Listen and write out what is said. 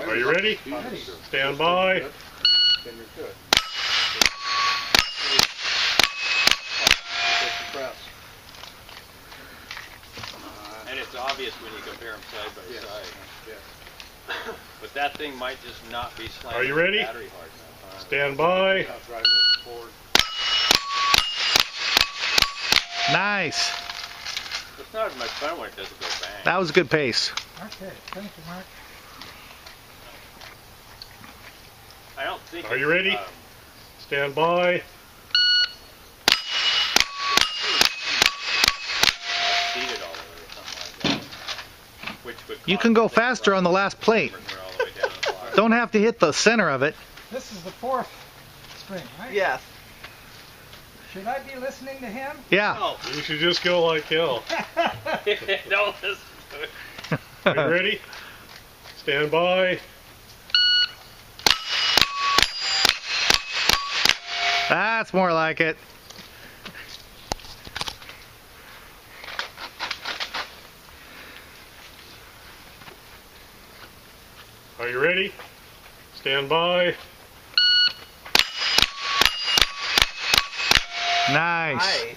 Are you ready? Stand by. Then you're good. And it's obvious when you compare them side by side. Yeah. But that thing might just not be slamming Are you ready? the battery hard enough. Stand by. Not driving it forward. Nice. It's not as much fun when it doesn't go bang. That was a good pace. Okay, thank you, Mark. I don't think. Are you ready? Stand by. Seated all the way or something like that. Which would You cause can go the thing faster to on the last plate. run all the way down the block. Don't have to hit the center of it. This is the fourth string, right? Yes. Should I be listening to him? Yeah. Oh, You should just go like hell. don't listen to it. Are you ready? Stand by. That's more like it. Are you ready? Stand by. Nice. Nice.